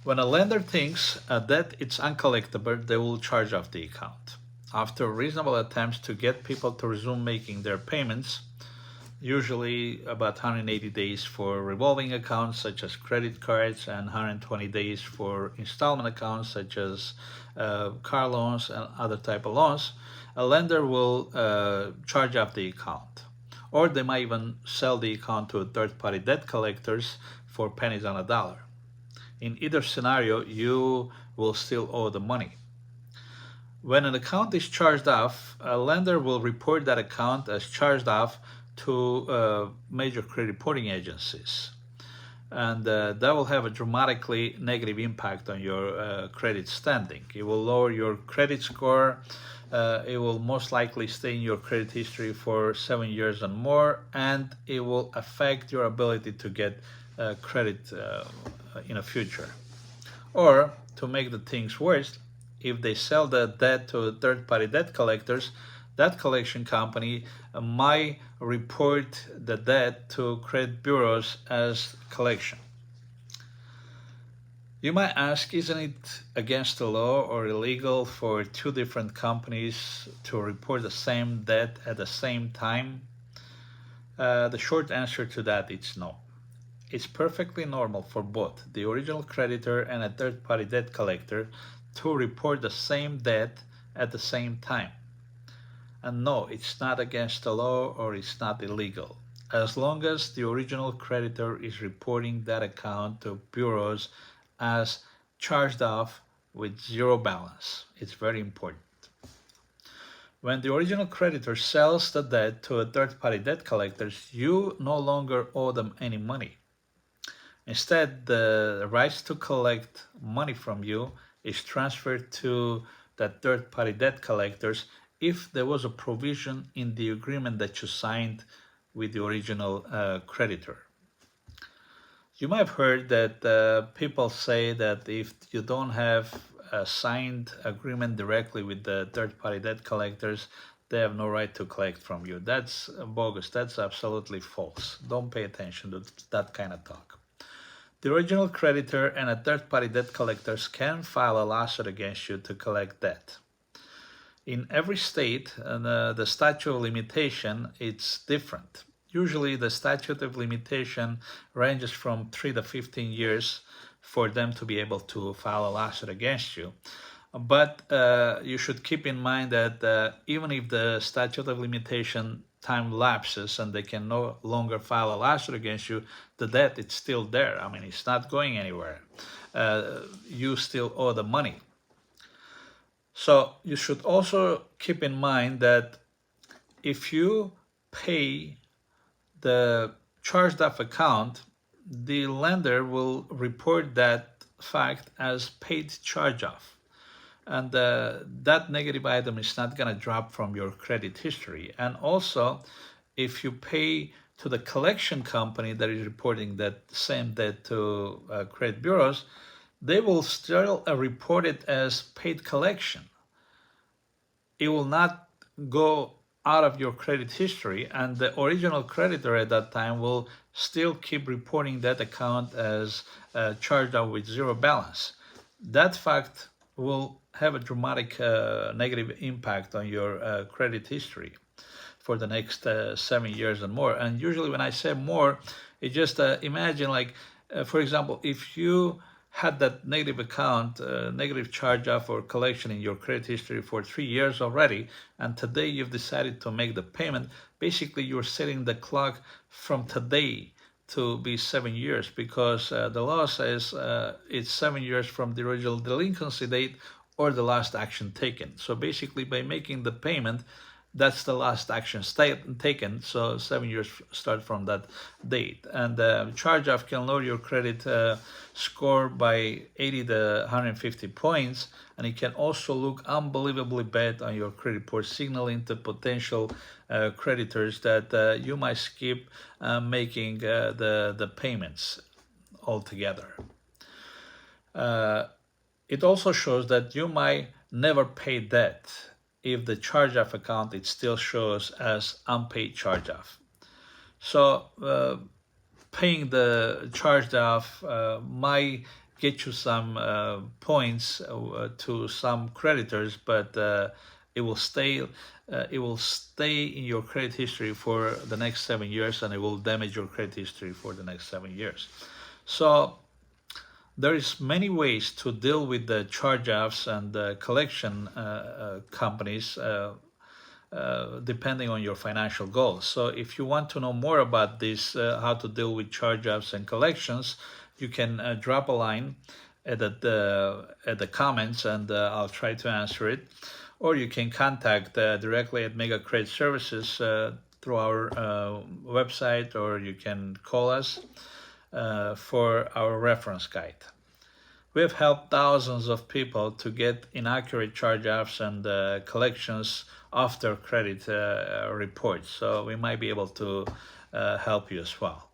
When a lender thinks that it's uncollectible, they will charge off the account. After reasonable attempts to get people to resume making their payments, usually about 180 days for revolving accounts such as credit cards and 120 days for installment accounts such as car loans and other type of loans, a lender will charge off the account. Or they might even sell the account to third-party debt collectors for pennies on a dollar. In either scenario, you will still owe the money. When an account is charged off, a lender will report that account as charged off to major credit reporting agencies. And that will have a dramatically negative impact on your credit standing. It will lower your credit score. It will most likely stay in your credit history for 7 years and more, and it will affect your ability to get credit in the future. Or, to make the things worse, if they sell the debt to third-party debt collectors, that collection company might report the debt to credit bureaus as collection. You might ask, isn't it against the law or illegal for two different companies to report the same debt at the same time? The short answer to that is no. It's perfectly normal for both the original creditor and a third-party debt collector to report the same debt at the same time. And no, it's not against the law or it's not illegal, as long as the original creditor is reporting that account to bureaus as charged off with zero balance. It's very important. When the original creditor sells the debt to a third-party debt collectors, you no longer owe them any money. Instead, the rights to collect money from you is transferred to that third-party debt collectors if there was a provision in the agreement that you signed with the original creditor. You might have heard that people say that if you don't have a signed agreement directly with the third-party debt collectors, they have no right to collect from you. That's bogus. That's absolutely false. Don't pay attention to that kind of talk. The original creditor and a third-party debt collectors can file a lawsuit against you to collect debt. In every state, the statute of limitation is different. Usually the statute of limitation ranges from 3 to 15 years for them to be able to file a lawsuit against you. But you should keep in mind that even if the statute of limitation time lapses and they can no longer file a lawsuit against you, the debt is still there. I mean, it's not going anywhere. You still owe the money. So you should also keep in mind that if you pay the charged off account, the lender will report that fact as paid charge off. And that negative item is not going to drop from your credit history. And also, if you pay to the collection company that is reporting that same debt to credit bureaus, they will still report it as paid collection. It will not go out of your credit history, and the original creditor at that time will still keep reporting that account as charged off with zero balance. That fact will have a dramatic negative impact on your credit history for the next 7 years and more. And usually when I say more, it just imagine like, for example, if you had that negative account, negative charge-off or collection in your credit history for 3 years already, and today you've decided to make the payment, basically you're setting the clock from today to be 7 years, because the law says it's 7 years from the original delinquency date or the last action taken. So basically by making the payment, that's the last action taken, so 7 years start from that date. And charge-off can lower your credit score by 80 to 150 points, and it can also look unbelievably bad on your credit report, signaling to potential creditors that you might skip making the payments altogether. It also shows that you might never pay debt if the charge-off account, it still shows as unpaid charge-off. So paying the charge-off might get you some points to some creditors, but it will stay in your credit history for the next 7 years, and it will damage your credit history for the next 7 years. So there is many ways to deal with the charge-offs and the collection companies depending on your financial goals. So if you want to know more about this, how to deal with charge-offs and collections, you can drop a line at the comments, and I'll try to answer it. Or you can contact directly at Mega Credit Services through our website, or you can call us for our reference guide. We have helped thousands of people to get inaccurate charge-offs and collections off their credit reports, so we might be able to help you as well.